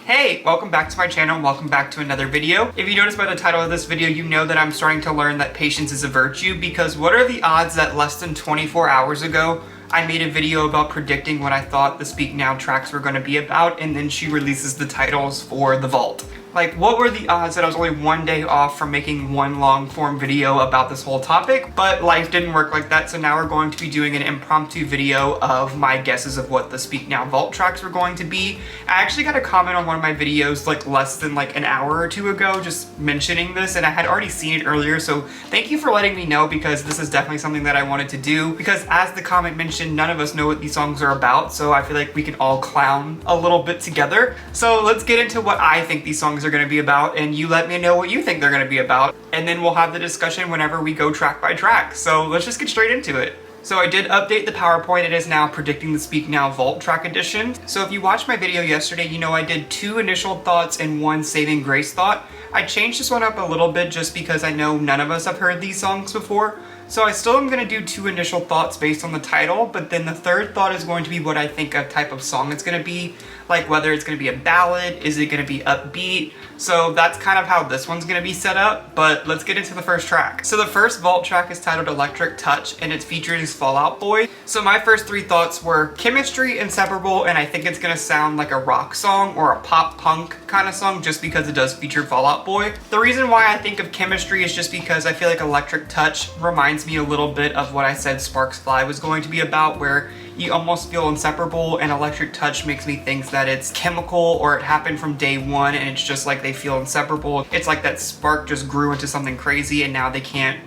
Hey, welcome back to my channel and welcome back to another video. If you notice by the title of this video, you know that I'm starting to learn that patience is a virtue, because what are the odds that less than 24 hours ago, I made a video about predicting what I thought the Speak Now tracks were going to be about, and then she releases the titles for the vault. Like, what were the odds that I was only one day off from making one long form video about this whole topic? But life didn't work like that, so now we're going to be doing an impromptu video of my guesses of what the Speak Now vault tracks were going to be. I actually got a comment on one of my videos like less than like an hour or two ago just mentioning this, and I had already seen it earlier, so thank you for letting me know, because this is definitely something that I wanted to do, because as the comment mentioned, none of us know what these songs are about, so I feel like we can all clown a little bit together. So let's get into what I think these songs are going to be about, and you let me know what you think they're going to be about, and then we'll have the discussion whenever we go track by track. So let's just get straight into it. So I did update the PowerPoint. It is now predicting the Speak Now Vault track edition. So if you watched my video yesterday, you know I did 2 initial thoughts and 1 saving grace thought. I changed this one up a little bit just because I know none of us have heard these songs before. So I still am going to do 2 initial thoughts based on the title, but then the third thought is going to be what I think a type of song it's going to be, like whether it's going to be a ballad, is it going to be upbeat. So that's kind of how this one's going to be set up, but let's get into the first track. So the first vault track is titled Electric Touch, and it's featuring Fall Out Boy. So my first 3 thoughts were chemistry, inseparable, and I think it's going to sound like a rock song or a pop punk kind of song just because it does feature Fall Out Boy. The reason why I think of chemistry is just because I feel like Electric Touch reminds me a little bit of what I said Sparks Fly was going to be about, where you almost feel inseparable, and Electric Touch makes me think that it's chemical or it happened from day one and it's just like they feel inseparable. It's like that spark just grew into something crazy and now they kind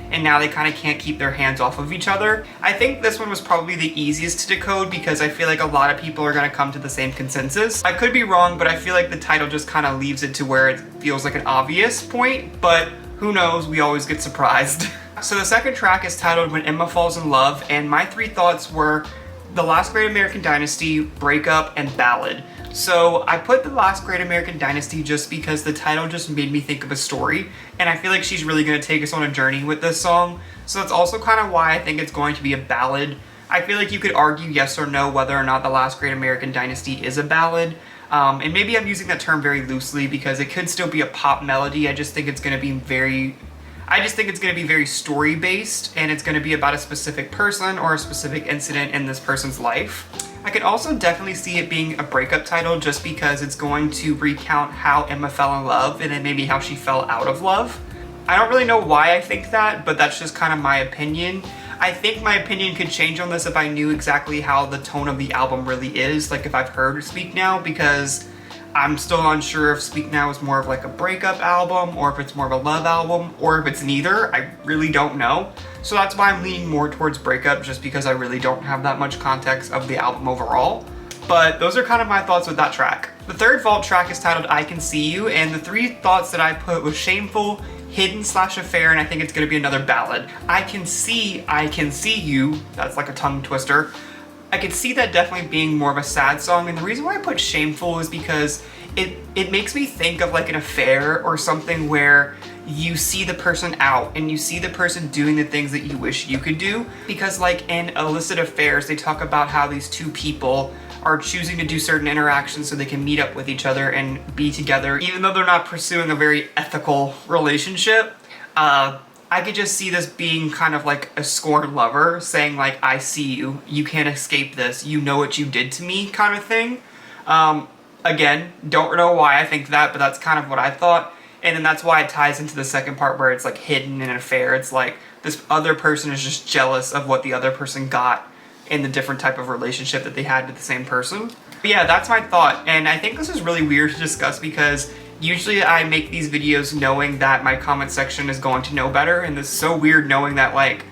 of can't keep their hands off of each other. I think this one was probably the easiest to decode because I feel like a lot of people are going to come to the same consensus. I could be wrong, but I feel like the title just kind of leaves it to where it feels like an obvious point, but who knows, we always get surprised. So the second track is titled When Emma Falls in Love, and my 3 thoughts were The Last Great American Dynasty, Breakup, and Ballad. So I put The Last Great American Dynasty just because the title just made me think of a story, and I feel like she's really going to take us on a journey with this song. So that's also kind of why I think it's going to be a ballad. I feel like you could argue yes or no whether or not The Last Great American Dynasty is a ballad. And maybe I'm using that term very loosely because it could still be a pop melody. I just think it's going to be very story-based, and it's going to be about a specific person or a specific incident in this person's life. I could also definitely see it being a breakup title just because it's going to recount how Emma fell in love and then maybe how she fell out of love. I don't really know why I think that, but that's just kind of my opinion. I think my opinion could change on this if I knew exactly how the tone of the album really is, like if I've heard Speak Now, because I'm still unsure if Speak Now is more of like a breakup album or if it's more of a love album or if it's neither. I really don't know. So that's why I'm leaning more towards breakup, just because I really don't have that much context of the album overall. But those are kind of my thoughts with that track. The third vault track is titled I Can See You, and the 3 thoughts that I put was shameful, hidden/affair, and I think it's going to be another ballad. I can see you. That's like a tongue twister. I could see that definitely being more of a sad song, and the reason why I put shameful is because it makes me think of like an affair or something where you see the person out and you see the person doing the things that you wish you could do. Because like in illicit affairs, they talk about how these 2 people are choosing to do certain interactions so they can meet up with each other and be together, even though they're not pursuing a very ethical relationship. I could just see this being kind of like a scorned lover saying like, I see you, you can't escape this, you know what you did to me kind of thing. Again, don't know why I think that, but that's kind of what I thought. And then that's why it ties into the second part where it's like hidden in an affair. It's like this other person is just jealous of what the other person got in the different type of relationship that they had with the same person. But yeah, that's my thought. And I think this is really weird to discuss because usually I make these videos knowing that my comment section is going to know better, and this is so weird knowing that like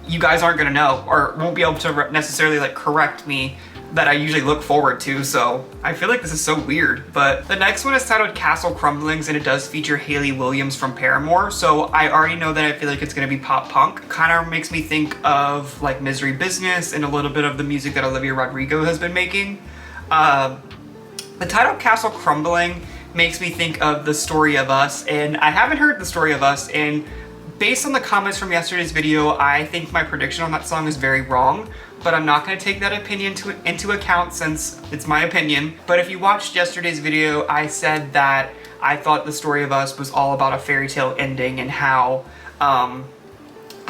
you guys aren't gonna know or won't be able to necessarily like correct me that I usually look forward to, so I feel like this is so weird. But the next one is titled Castle Crumblings, and it does feature Hayley Williams from Paramore, so I already know that I feel like it's gonna be pop punk. Kind of makes me think of like Misery Business and a little bit of the music that Olivia Rodrigo has been making. The title Castle Crumbling makes me think of The Story of Us, and I haven't heard The Story of Us, and based on the comments from yesterday's video, I think my prediction on that song is very wrong, but I'm not going to take that opinion into account since it's my opinion. But if you watched yesterday's video, I said that I thought The Story of Us was all about a fairy tale ending and how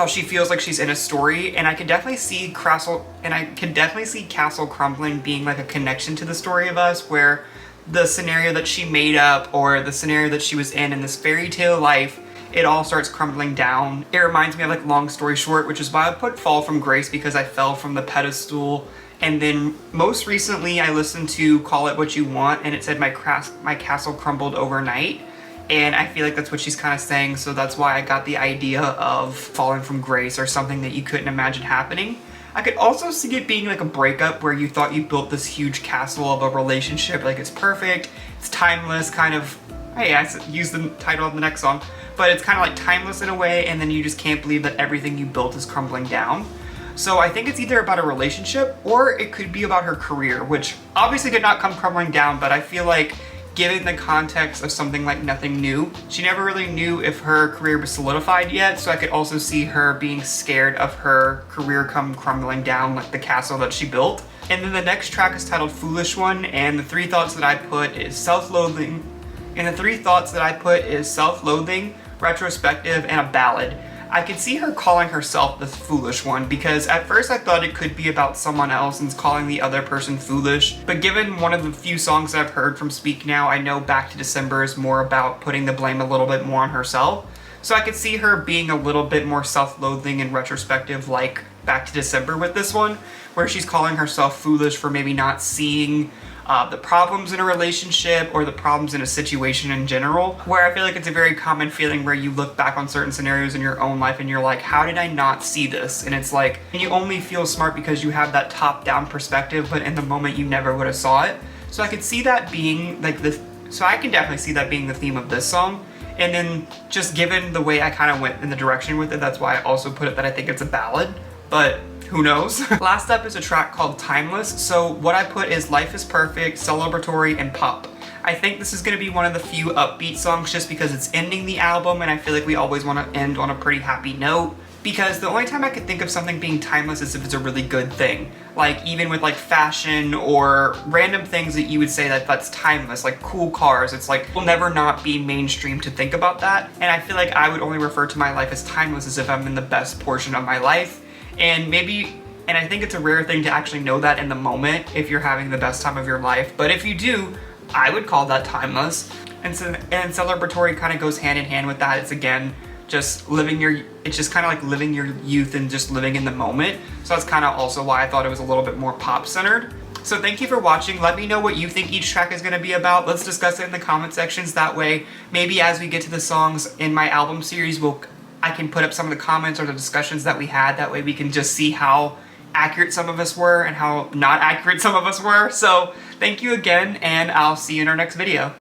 she feels like she's in a story, and I can definitely see Castle Crumbling being like a connection to The Story of Us, where the scenario that she made up or the scenario that she was in this fairy tale life, it all starts crumbling down. It reminds me of like Long Story Short, which is why I put Fall from Grace, because I fell from the pedestal. And then most recently I listened to Call It What You Want, and it said my castle crumbled overnight. And I feel like that's what she's kind of saying, so that's why I got the idea of falling from grace, or something that you couldn't imagine happening. I could also see it being like a breakup where you thought you built this huge castle of a relationship, like it's perfect, it's timeless, kind of, hey, I used the title of the next song, but it's kind of like timeless in a way, and then you just can't believe that everything you built is crumbling down. So I think it's either about a relationship, or it could be about her career, which obviously did not come crumbling down, but I feel like given the context of something like Nothing New, she never really knew if her career was solidified yet, so I could also see her being scared of her career come crumbling down like the castle that she built. And then the next track is titled Foolish One, and the three thoughts that I put is self-loathing, retrospective, and a ballad. I could see her calling herself the foolish one, because at first I thought it could be about someone else and calling the other person foolish, but given one of the few songs that I've heard from Speak Now, I know Back to December is more about putting the blame a little bit more on herself. So I could see her being a little bit more self-loathing and retrospective like Back to December with this one, where she's calling herself foolish for maybe not seeing the problems in a relationship or the problems in a situation in general, where I feel like it's a very common feeling where you look back on certain scenarios in your own life and you're like, how did I not see this? And it's like, and you only feel smart because you have that top-down perspective, but in the moment you never would have saw it. So I could see that being like I can definitely see that being the theme of this song. And then just given the way I kind of went in the direction with it, that's why I also put it that I think it's a ballad, but who knows? Last up is a track called Timeless. So what I put is Life is Perfect, celebratory, and pop. I think this is going to be one of the few upbeat songs just because it's ending the album, and I feel like we always want to end on a pretty happy note. Because the only time I could think of something being timeless is if it's a really good thing. Like even with like fashion or random things that you would say that's timeless, like cool cars. It's like, will never not be mainstream to think about that. And I feel like I would only refer to my life as timeless as if I'm in the best portion of my life. And I think it's a rare thing to actually know that in the moment if you're having the best time of your life. But if you do, I would call that timeless. And celebratory kind of goes hand in hand with that. It's again, it's just kind of like living your youth and just living in the moment. So that's kind of also why I thought it was a little bit more pop centered. So thank you for watching. Let me know what you think each track is going to be about. Let's discuss it in the comment sections. That way, maybe as we get to the songs in my album series, I can put up some of the comments or the discussions that we had. That way we can just see how accurate some of us were and how not accurate some of us were. So thank you again, and I'll see you in our next video.